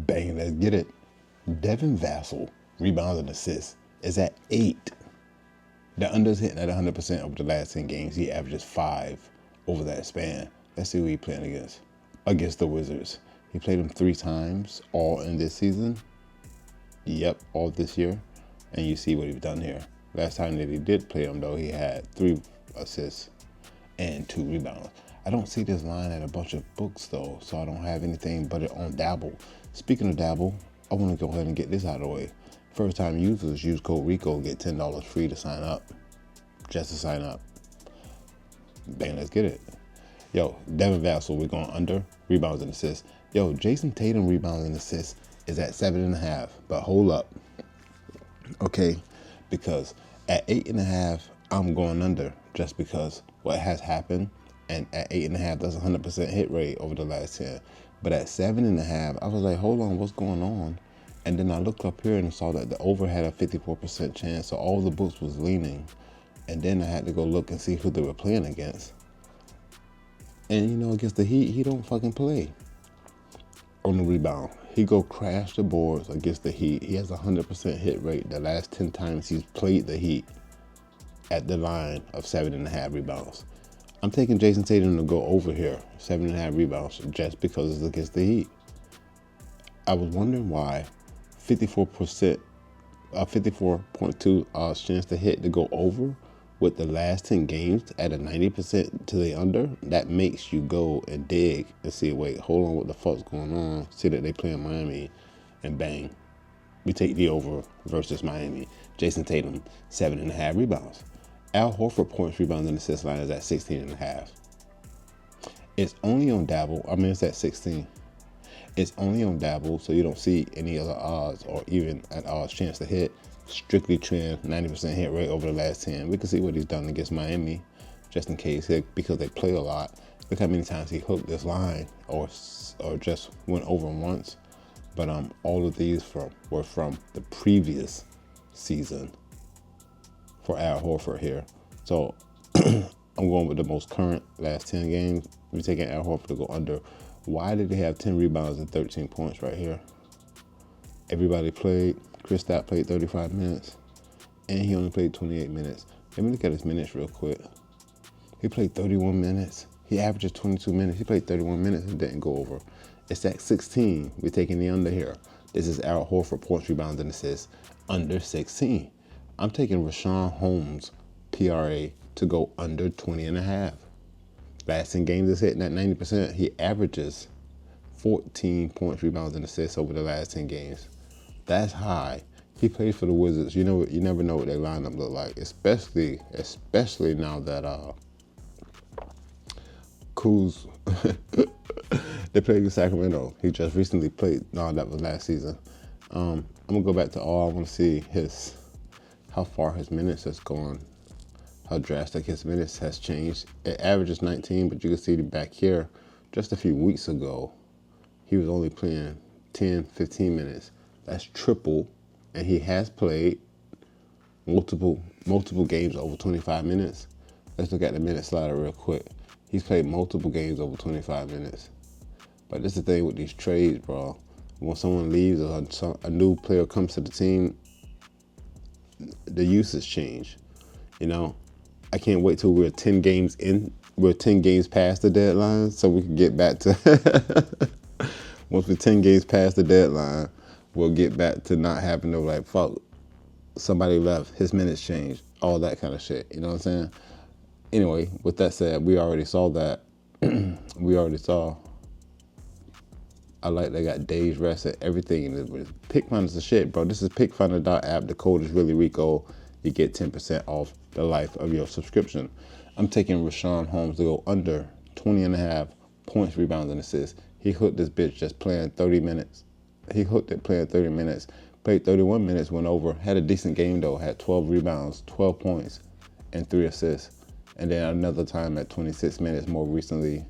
Bang, let's get it. Devin Vassell, rebounds and assists, is at 8. The under's hitting at 100% over the last 10 games. He averages 5 over that span. Let's see who he's playing against. Against the Wizards. He played them 3 times, all in this season. Yep, all this year. And you see what he's done here. Last time that he did play him, though, he had 3 assists and 2 rebounds. I don't see this line at a bunch of books, though, so I don't have anything but it on Dabble. Speaking of Dabble, I want to go ahead and get this out of the way. First time users use code RICO, get $10 free to sign up. Just to sign up. Bang, let's get it. Yo, Devin Vassell, we're going under. Rebounds and assists. Yo, Jason Tatum rebounds and assists is at 7.5. But hold up. Okay, because at 8.5, I'm going under just because what has happened. And at 8.5, that's 100% hit rate over the last 10. But at 7.5, I was like, hold on, what's going on? And then I looked up here and saw that the over had a 54% chance. So all the books was leaning. And then I had to go look and see who they were playing against. And you know, against the Heat, he don't fucking play on the rebound. He go crash the boards against the Heat. He has a 100% hit rate the last 10 times he's played the Heat at the line of 7.5 rebounds. I'm taking Jason Tatum to go over here, 7.5 rebounds, just because it's against the Heat. I was wondering why 54%, 54.2 odds chance to hit to go over with the last 10 games at a 90% to the under. That makes you go and dig and see, wait, hold on, what the fuck's going on? See that they play in Miami, and bang, we take the over versus Miami. Jason Tatum, 7.5 rebounds. Al Horford points, rebounds, and assist line is at 16.5. It's only on Dabble. I mean, it's at 16. It's only on Dabble, so you don't see any other odds or even an odds chance to hit. Strictly trend, 90% hit rate over the last 10. We can see what he's done against Miami, just in case, because they play a lot. Look how many times he hooked this line or just went over once. But all of these were from the previous season for Al Horford here. So I'm going with the most current last 10 games. We're taking Al Horford to go under. Why did he have 10 rebounds and 13 points right here? Everybody played. Kristaps played 35 minutes, and he only played 28 minutes. Let me look at his minutes real quick. He played 31 minutes. He averages 22 minutes. He played 31 minutes and didn't go over. It's at 16. We're taking the under here. This is Al Horford points, rebounds, and assists under 16. I'm taking Richaun Holmes, PRA, to go under 20.5. Last 10 games is hitting at 90%. He averages 14 points, rebounds, and assists over the last 10 games. That's high. He plays for the Wizards. You know, you never know what their lineup look like, especially now that Kuz they played in Sacramento. He just recently played. No, that was last season. I'm gonna go back to all. I want to see how far his minutes has gone, how drastic his minutes has changed. It averages 19, but you can see back here, just a few weeks ago, he was only playing 10, 15 minutes. That's triple, and he has played multiple games over 25 minutes. Let's look at the minute slider real quick. He's played multiple games over 25 minutes. But this is the thing with these trades, bro. When someone leaves or a new player comes to the team, the usage change. You know, I can't wait till we're 10 games in. We're 10 games past the deadline, so we can get back to. Once we're 10 games past the deadline, we'll get back to not having to, like, fuck, somebody left, his minutes changed, all that kind of shit. You know what I'm saying? Anyway, with that said, we already saw that. We already saw. I like they got days rest and everything. Pick Finder's the shit, bro. This is pickfinder.app. The code is ReallyRico. You get 10% off the life of your subscription. I'm taking Richaun Holmes to go under 20.5 points, rebounds, and assists. He hooked this bitch just playing 30 minutes. He hooked it playing 30 minutes. Played 31 minutes, went over. Had a decent game, though. Had 12 rebounds, 12 points, and 3 assists. And then another time at 26 minutes, more recently,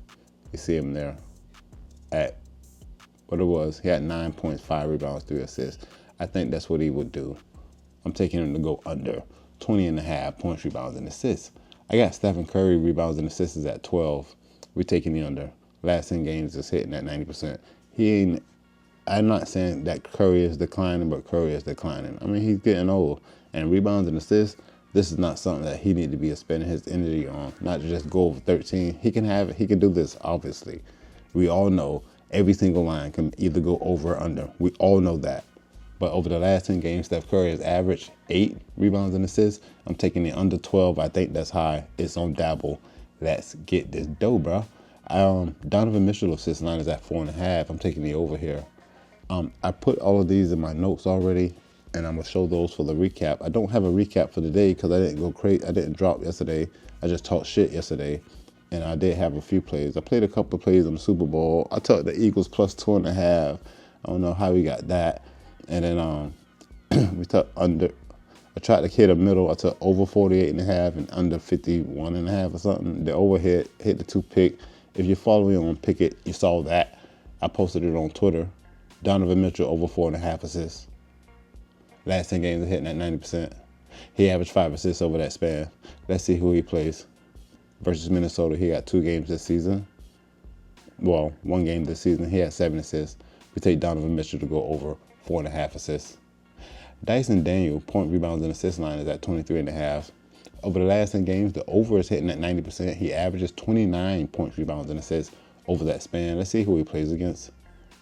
you see him there at what it was. He had 9 points, 5 rebounds, 3 assists. I think that's what he would do. I'm taking him to go under 20.5 points, rebounds, and assists. I got Stephen Curry rebounds and assists at 12. We're taking the under. Last 10 games is hitting at 90%. He ain't I'm not saying that Curry is declining, but Curry is declining. I mean, he's getting old. And rebounds and assists, this is not something that he need to be spending his energy on. Not to just go over 13. He can do this, obviously. We all know every single line can either go over or under. We all know that. But over the last 10 games, Steph Curry has averaged 8 rebounds and assists. I'm taking the under 12. I think that's high. It's on dabble. Let's get this dough, bro. Donovan Mitchell assist line is at 4.5. I'm taking the over here. I put all of these in my notes already, and I'm gonna show those for the recap. I don't have a recap for today because I didn't go crazy. I didn't drop yesterday. I just talked shit yesterday, and I did have a few plays. I played a couple of plays on the Super Bowl. I took the Eagles plus 2.5. I don't know how we got that. And then we took under. I tried to hit a middle. I took over 48.5 and under 51.5 or something. The overhead hit the 2 pick. If you're following on Pickett, you saw that. I posted it on Twitter. Donovan Mitchell over 4.5 assists. Last 10 games are hitting at 90%. He averaged 5 assists over that span. Let's see who he plays. Versus Minnesota, he got 2 games this season. Well, 1 game this season. He had 7 assists. We take Donovan Mitchell to go over 4.5 assists. Dyson Daniels, point, rebounds, and assist line is at 23.5. Over the last 10 games, the over is hitting at 90%. He averages 29 points, rebounds, and assists over that span. Let's see who he plays against.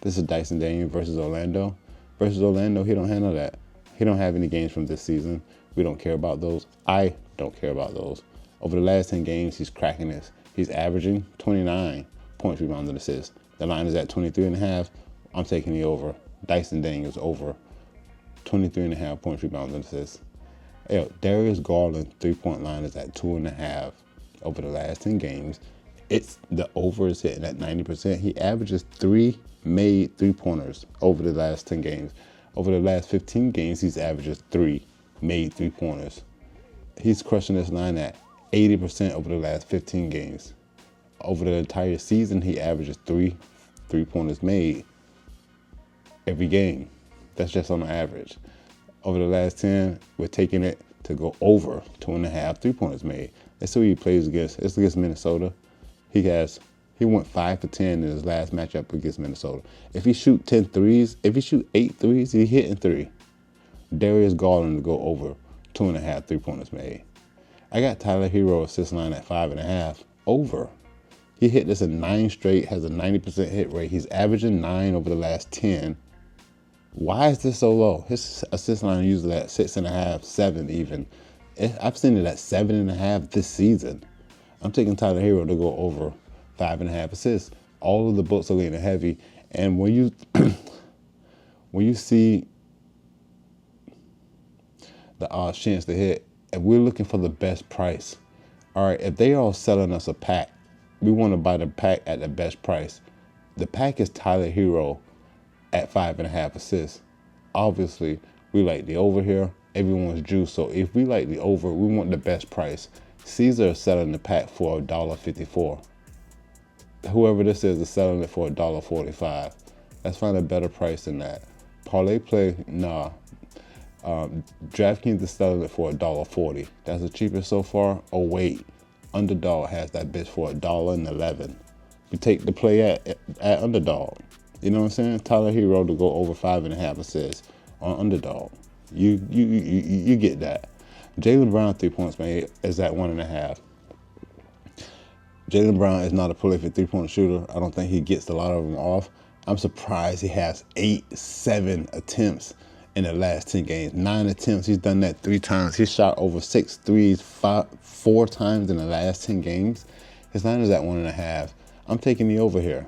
This is Dyson Daniels versus Orlando. Versus Orlando, he don't handle that. He don't have any games from this season. We don't care about those. I don't care about those. Over the last 10 games, he's cracking this. He's averaging 29 points, rebounds, and assists. The line is at 23.5. I'm taking the over. Dyson Daniels over 23.5 points, rebounds, and assists. Darius Garland 3-point line is at 2.5 over the last 10 games. It's the over is hitting at 90%. He averages 3 made 3-pointers over the last 10 games. Over the last 15 games, he's averages 3 made 3-pointers. He's crushing this line at 80% over the last 15 games. Over the entire season, he averages 3 3-pointers made every game. That's just on the average. Over the last 10, we're taking it to go over 2.5 3-pointers made. Let's see who he plays against. It's against Minnesota. He went 5 for 10 in his last matchup against Minnesota. If he shoot 10 threes, if he shoot 8 threes, he's hitting 3. Darius Garland to go over 2.5 3-pointers made. I got Tyler Herro assist line at 5.5 over. He hit this in 9 straight, has a 90% hit rate. He's averaging 9 over the last 10. Why is this so low? His assist line is usually at 6.5, 7 even. I've seen it at 7.5 this season. I'm taking Tyler Herro to go over 5.5 assists. All of the books are leaning heavy. And when you see the odds chance to hit, if we're looking for the best price, all right, if they are selling us a pack, we want to buy the pack at the best price. The pack is Tyler Herro at 5.5 assists. Obviously, we like the over here. Everyone's juice. So if we like the over, we want the best price. Caesar is selling the pack for $1.54. Whoever this is selling it for $1.45. Let's find a better price than that. ParlayPlay, nah. DraftKings is selling it for $1.40. That's the cheapest so far. Oh wait, Underdog has that bitch for $1.11. We take the play at Underdog. You know what I'm saying? Tyler Herro to go over 5.5 assists on Underdog. You get that. Jaylen Brown 3 points made is at 1.5. Jaylen Brown is not a prolific 3-point shooter. I don't think he gets a lot of them off. I'm surprised he has 7 attempts in the last 10 games. 9 attempts. He's done that 3 times. He shot over 6 threes 4 times in the last 10 games. His line is at 1.5. I'm taking the over here.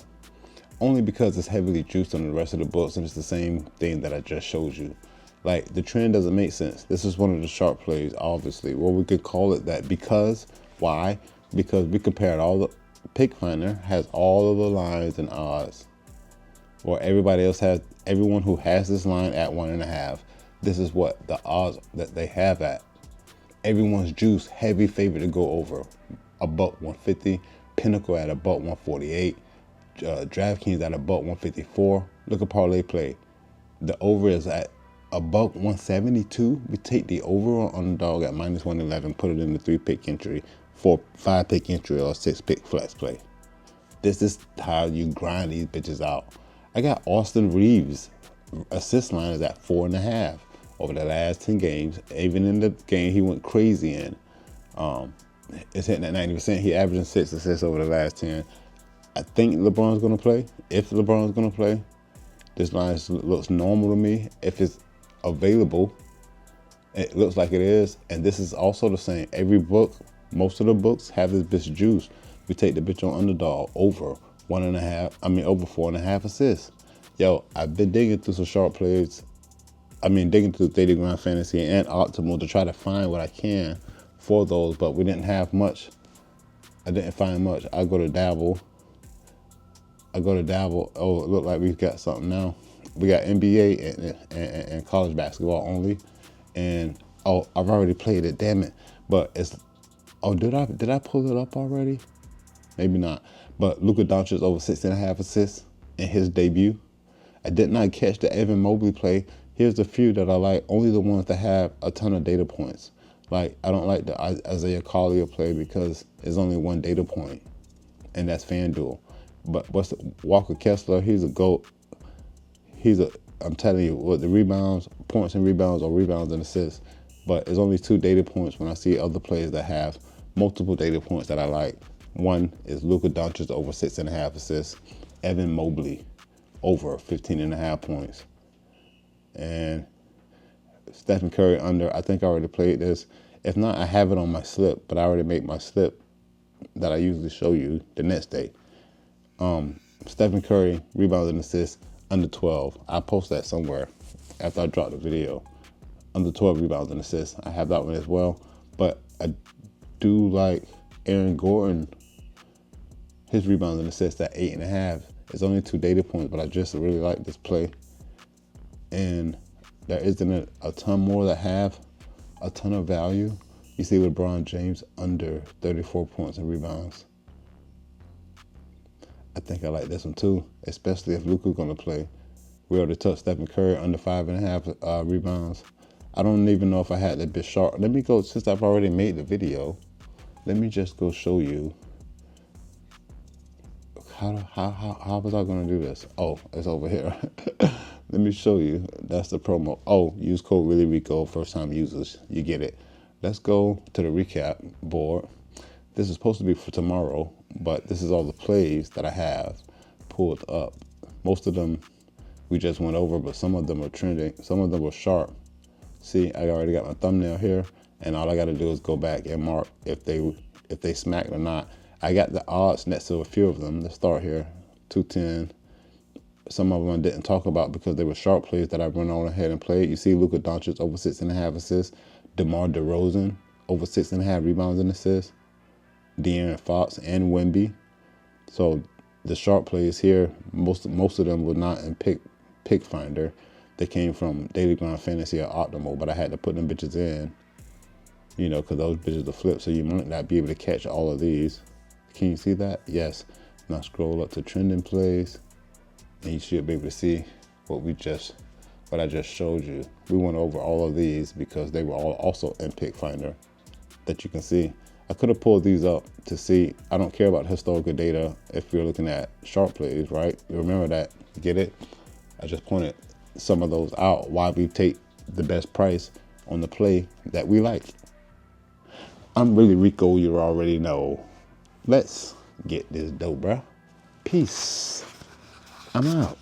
Only because it's heavily juiced on the rest of the books, and it's the same thing that I just showed you. Like, the trend doesn't make sense. This is one of the sharp plays, obviously. Well, we could call it that because, why? Because we compared all the, Pick Finder has all of the lines and odds. Or everybody else has, everyone who has this line at 1.5. This is what the odds that they have at. Everyone's juice, heavy favorite to go over. $1.50, Pinnacle at $1.48. DraftKings at $1.54. Look at ParlayPlay. The over is at $1.172. We take the over on Underdog at -111. Put it in the 3-pick entry, 5-pick entry, or 6-pick flex play. This is how you grind these bitches out. I got Austin Reaves assist line is at 4.5 over the last 10 games. Even in the game he went crazy in, it's hitting at 90%. He averaging 6 assists over the last 10. I think LeBron's gonna play. If LeBron's gonna play, this line looks normal to me. If it's available, it looks like it is. And this is also the same. Every book, most of the books have this bitch juice. We take the bitch on Underdog over 4.5 assists. Yo, I've been digging through some sharp plays. Digging through Daily Grind Fantasy and Optimal to try to find what I can for those, but we didn't have much. I didn't find much. I go to Dabble. Oh, it looked like we've got something now. We got NBA and college basketball only. And oh, I've already played it, damn it. But it's, oh, did I pull it up already? Maybe not. But Luka Doncic over 6.5 assists in his debut. I did not catch the Evan Mobley play. Here's the few that I like, only the ones that have a ton of data points. Like, I don't like the Isaiah Collier play because it's only one data point, and that's FanDuel. But Walker Kessler, he's a GOAT. I'm telling you, what the rebounds, points and rebounds, or rebounds and assists. But it's only 2 data points when I see other players that have multiple data points that I like. One is Luka Doncic over 6.5 assists. Evan Mobley over 15.5 points. And Stephen Curry under, I think I already played this. If not, I have it on my slip, but I already made my slip that I usually show you the next day. Stephen Curry, rebounds and assists, under 12. I'll post that somewhere after I drop the video. Under 12 rebounds and assists. I have that one as well. But I do like Aaron Gordon, his rebounds and assists at 8.5. It's only 2 data points, but I just really like this play. And there isn't a ton more that have a ton of value. You see LeBron James under 34 points and rebounds. I think I like this one too, especially if Luka's gonna play. We already touched Stephen Curry under 5.5 rebounds. I don't even know if I had that bit sharp. Let me go, since I've already made the video, let me just go show you how was I gonna do this? Oh, it's over here. Let me show you. That's the promo. Oh, use code ReallyRico, first time users. You get it. Let's go to the recap board. This is supposed to be for tomorrow, but this is all the plays that I have pulled up. Most of them we just went over, but some of them are trending. Some of them were sharp. See, I already got my thumbnail here, and all I got to do is go back and mark if they smacked or not. I got the odds next to a few of them. Let's start here. 210. Some of them I didn't talk about because they were sharp plays that I went on ahead and played. You see Luka Doncic over 6.5 assists. DeMar DeRozan over 6.5 rebounds and assists. De'Aaron Fox and Wemby. So the sharp plays here, most of them were not in pick finder. They came from Daily Grind Fantasy or Optimal, but I had to put them bitches in, you know, because those bitches are flipped, so you might not be able to catch all of these. Can you see that? Yes. Now scroll up to trending plays, and you should be able to see what I just showed you. We went over all of these because they were all also in pick finder that you can see. I could have pulled these up to see. I don't care about historical data if you're looking at sharp plays, right? You remember that, get it? I just pointed some of those out, why we take the best price on the play that we like. I'm ReallyRico, you already know. Let's get this dough, bruh. Peace. I'm out.